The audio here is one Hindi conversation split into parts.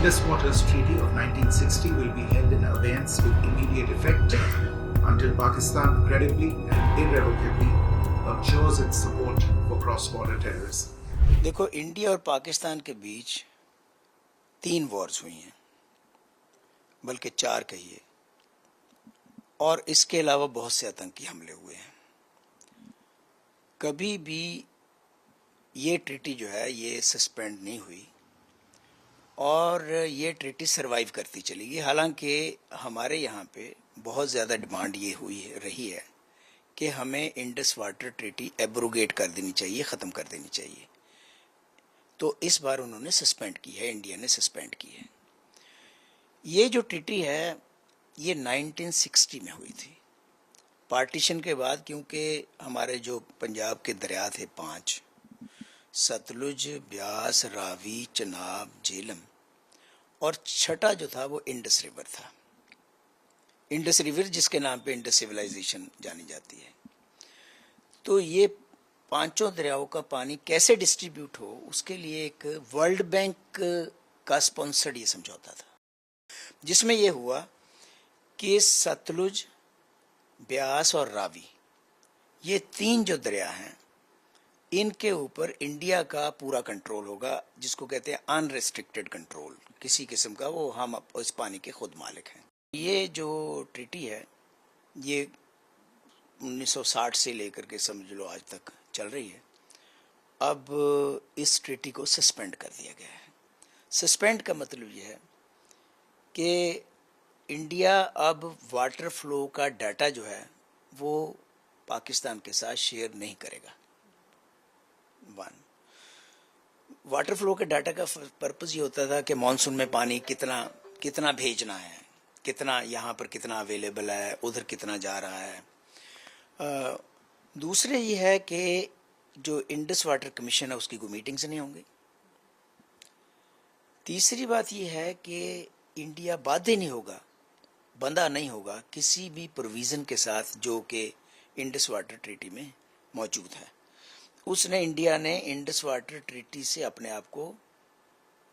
Indus Waters Treaty of 1960 will be held in abeyance with immediate effect until Pakistan credibly and irrevocably abjures its support for cross-border terrorism. देखो, इंडिया और पाकिस्तान के बीच 3 वॉर्स हुई हैं, बल्कि 4 कहिए, और इसके अलावा बहुत से आतंकी हमले हुए हैं। कभी भी ये ट्रीटी जो है ये सस्पेंड नहीं हुई और ये ट्रीटी सरवाइव करती चली गई। हालांकि हमारे यहाँ पे बहुत ज़्यादा डिमांड ये रही है कि हमें इंडस वाटर ट्रीटी एब्रोगेट कर देनी चाहिए, ख़त्म कर देनी चाहिए। तो इस बार उन्होंने सस्पेंड की है, इंडिया ने सस्पेंड की है। ये जो ट्रीटी है ये 1960 में हुई थी, पार्टीशन के बाद, क्योंकि हमारे जो पंजाब के दरिया थे 5, सतलुज, ब्यास, रावी, चनाब, झेलम, और छठा जो था वो इंडस रिवर था। इंडस रिवर जिसके नाम पे इंडस सिविलाइजेशन जानी जाती है। तो ये 5 दरियाओं का पानी कैसे डिस्ट्रीब्यूट हो, उसके लिए एक वर्ल्ड बैंक का स्पॉन्सर्ड ये समझौता था, जिसमें ये हुआ कि सतलुज, ब्यास और रावी, ये 3 जो दरिया हैं, इनके ऊपर इंडिया का पूरा कंट्रोल होगा, जिसको कहते हैं अनरेस्ट्रिक्टेड कंट्रोल, किसी किस्म का। वो हम इस पानी के खुद मालिक हैं। ये जो ट्रीटी है ये 1960 से लेकर के समझ लो आज तक चल रही है। अब इस ट्रीटी को सस्पेंड कर दिया गया है। सस्पेंड का मतलब ये है कि इंडिया अब वाटर फ्लो का डाटा जो है वो पाकिस्तान के साथ शेयर नहीं करेगा। 1, वाटर फ्लो के डाटा का पर्पस ये होता था कि मॉनसून में पानी कितना भेजना है, कितना यहाँ पर कितना अवेलेबल है, उधर कितना जा रहा है। दूसरे ये है कि जो इंडस वाटर कमीशन है उसकी कोई मीटिंग्स नहीं होंगी। तीसरी बात ये है कि इंडिया बंधा नहीं होगा किसी भी प्रोविज़न के साथ जो कि इंडस वाटर ट्रीटी में मौजूद है। इंडिया ने इंडस वाटर ट्रीटी से अपने आप को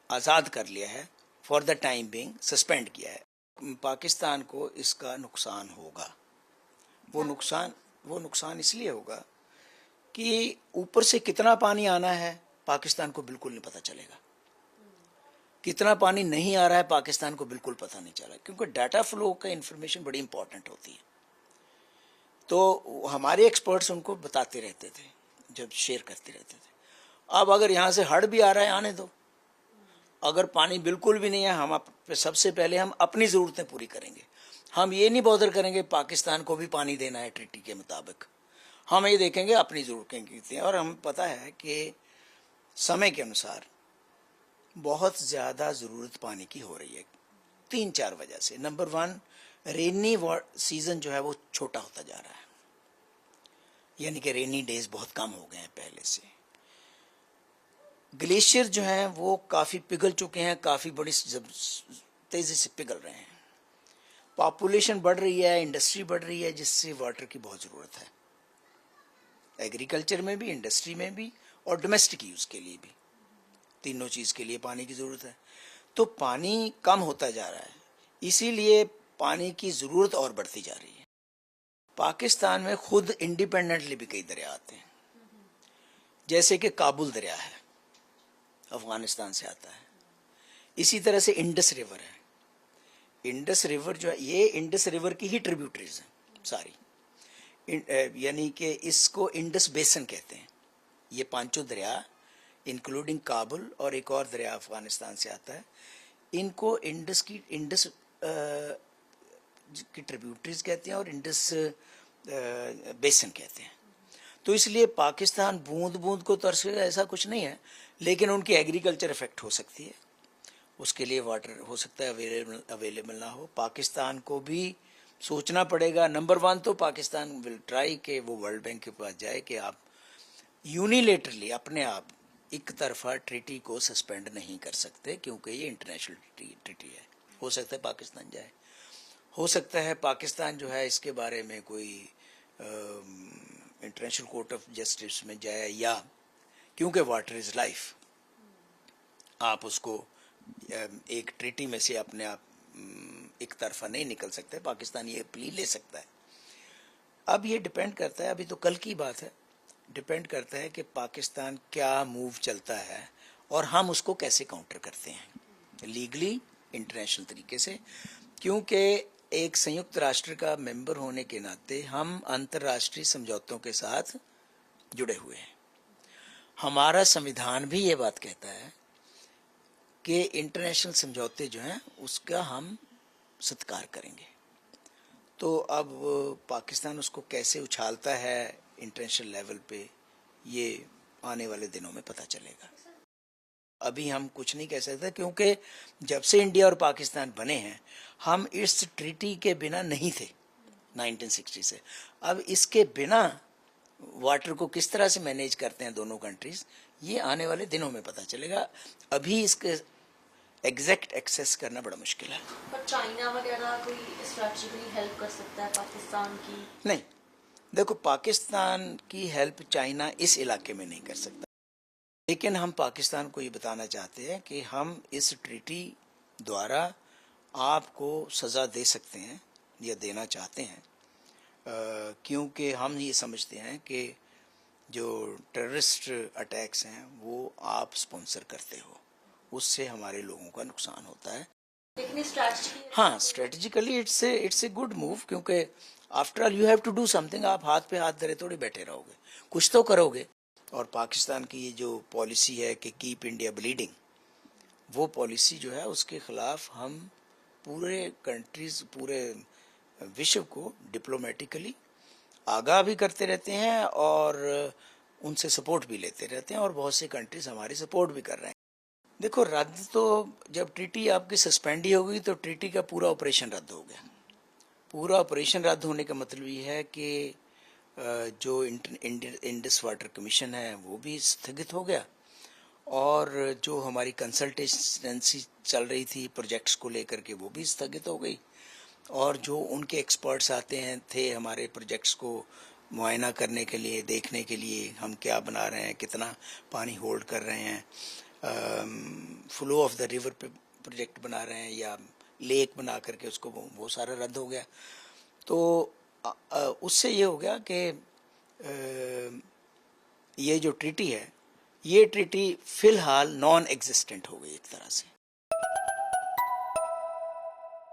आज़ाद कर लिया है, for the time being suspend किया है। पाकिस्तान को इसका नुकसान होगा। वो नुकसान इसलिए होगा कि ऊपर से कितना पानी आना है पाकिस्तान को बिल्कुल नहीं पता चलेगा, कितना पानी नहीं आ रहा है पाकिस्तान को बिल्कुल पता नहीं चला, क्योंकि डाटा फ्लो का इंफॉर्मेशन बड़ी इंपॉर्टेंट होती है। तो हमारे एक्सपर्ट्स उनको बताते रहते थे, जब शेयर करते रहते थे। अब अगर यहाँ से हड़ भी आ रहा है, आने दो। अगर पानी बिल्कुल भी नहीं है, हम सबसे पहले हम अपनी ज़रूरतें पूरी करेंगे। हम ये नहीं बॉदर करेंगे पाकिस्तान को भी पानी देना है ट्रीटी के मुताबिक। हम ये देखेंगे अपनी ज़रूरतें कितनी हैं। और हमें पता है कि समय के अनुसार बहुत ज़्यादा ज़रूरत पानी की हो रही है 3-4 वजह से। नंबर 1, रेनी सीज़न जो है वो छोटा होता जा रहा है, यानी कि रेनी डेज बहुत कम हो गए हैं पहले से। ग्लेशियर जो हैं वो काफ़ी पिघल चुके हैं, काफ़ी बड़ी तेज़ी से पिघल रहे हैं। पॉपुलेशन बढ़ रही है, इंडस्ट्री बढ़ रही है, जिससे वाटर की बहुत ज़रूरत है, एग्रीकल्चर में भी, इंडस्ट्री में भी, और डोमेस्टिक यूज़ के लिए भी। तीनों चीज़ के लिए पानी की ज़रूरत है। तो पानी कम होता जा रहा है, इसीलिए पानी की ज़रूरत और बढ़ती जा रही है। पाकिस्तान में खुद इंडिपेंडेंटली भी कई दरिया आते हैं, जैसे कि काबुल दरिया है, अफ़गानिस्तान से आता है। इसी तरह से इंडस रिवर है। इंडस रिवर जो है ये इंडस रिवर की ही ट्रिब्यूटरीज हैं सारी, यानी कि इसको इंडस बेसन कहते हैं। ये 5 दरिया इंक्लूडिंग काबुल और एक और दरिया अफ़गानिस्तान से आता है, इनको इंडस की ट्रिब्यूटरीज कहते हैं और इंडस बेसन कहते हैं। तो इसलिए पाकिस्तान बूंद बूंद को तरसेगा ऐसा कुछ नहीं है, लेकिन उनकी एग्रीकल्चर इफेक्ट हो सकती है, उसके लिए वाटर हो सकता है अवेलेबल ना हो। पाकिस्तान को भी सोचना पड़ेगा। नंबर 1 तो पाकिस्तान विल ट्राई कि वो वर्ल्ड बैंक के पास जाए कि आप यूनिलेटरली अपने आप एक तरफा ट्रीटी को सस्पेंड नहीं कर सकते, क्योंकि ये इंटरनेशनल ट्रीटी है। हो सकता है पाकिस्तान जाए, हो सकता है पाकिस्तान जो है इसके बारे में कोई इंटरनेशनल कोर्ट ऑफ जस्टिस में जाए, या क्योंकि वाटर इज़ लाइफ, आप उसको एक ट्रीटी में से अपने आप एक तरफा नहीं निकल सकते। पाकिस्तान ये प्ली ले सकता है। अब ये डिपेंड करता है, अभी तो कल की बात है, डिपेंड करता है कि पाकिस्तान क्या मूव चलता है और हम उसको कैसे काउंटर करते हैं लीगली, इंटरनेशनल तरीके से। क्योंकि एक संयुक्त राष्ट्र का मेंबर होने के नाते हम अंतर्राष्ट्रीय समझौतों के साथ जुड़े हुए हैं। हमारा संविधान भी ये बात कहता है कि इंटरनेशनल समझौते जो हैं उसका हम सत्कार करेंगे। तो अब पाकिस्तान उसको कैसे उछालता है इंटरनेशनल लेवल पे, ये आने वाले दिनों में पता चलेगा। अभी हम कुछ नहीं कह सकते, क्योंकि जब से इंडिया और पाकिस्तान बने हैं हम इस ट्रीटी के बिना नहीं थे 1960 से। अब इसके बिना वाटर को किस तरह से मैनेज करते हैं दोनों कंट्रीज, ये आने वाले दिनों में पता चलेगा। अभी इसके एग्जैक्ट एक्सेस करना बड़ा मुश्किल है। पर चाइना वगैरह कोई स्ट्रेटजिकली हेल्प कर सकता है पाकिस्तान की? नहीं, देखो, पाकिस्तान की हेल्प चाइना इस इलाके में नहीं कर सकता, लेकिन हम पाकिस्तान को ये बताना चाहते हैं कि हम इस ट्रीटी द्वारा आपको सज़ा दे सकते हैं या देना चाहते हैं, क्योंकि हम ये समझते हैं कि जो टेररिस्ट अटैक्स हैं वो आप स्पॉन्सर करते हो, उससे हमारे लोगों का नुकसान होता है। लेकिन स्ट्रेटजिकली, हाँ, strategically it's a good move, क्योंकि after all you have to do something. आप हाथ पे हाथ धरे थोड़ी बैठे रहोगे, कुछ तो करोगे। और पाकिस्तान की ये जो पॉलिसी है कि कीप इंडिया ब्लीडिंग, वो पॉलिसी जो है उसके खिलाफ हम पूरे कंट्रीज, पूरे विश्व को डिप्लोमेटिकली आगाह भी करते रहते हैं और उनसे सपोर्ट भी लेते रहते हैं, और बहुत से कंट्रीज हमारी सपोर्ट भी कर रहे हैं। देखो, रद्द तो जब ट्रीटी आपकी सस्पेंड ही हो गई तो ट्रीटी का पूरा ऑपरेशन रद्द हो गया। पूरा ऑपरेशन रद्द होने का मतलब ये है कि जो इंडस वाटर कमीशन है वो भी स्थगित हो गया, और जो हमारी कंसल्टेंसी चल रही थी प्रोजेक्ट्स को लेकर के वो भी स्थगित हो गई, और जो उनके एक्सपर्ट्स आते हैं थे हमारे प्रोजेक्ट्स को मुआयना करने के लिए, देखने के लिए हम क्या बना रहे हैं, कितना पानी होल्ड कर रहे हैं, फ्लो ऑफ द रिवर पे प्रोजेक्ट बना रहे हैं या लेक बना करके उसको, वो सारा रद्द हो गया। तो उससे ये हो गया कि ये जो ट्रीटी है, ये ट्रीटी फिलहाल नॉन एग्जिस्टेंट हो गई एक तरह से।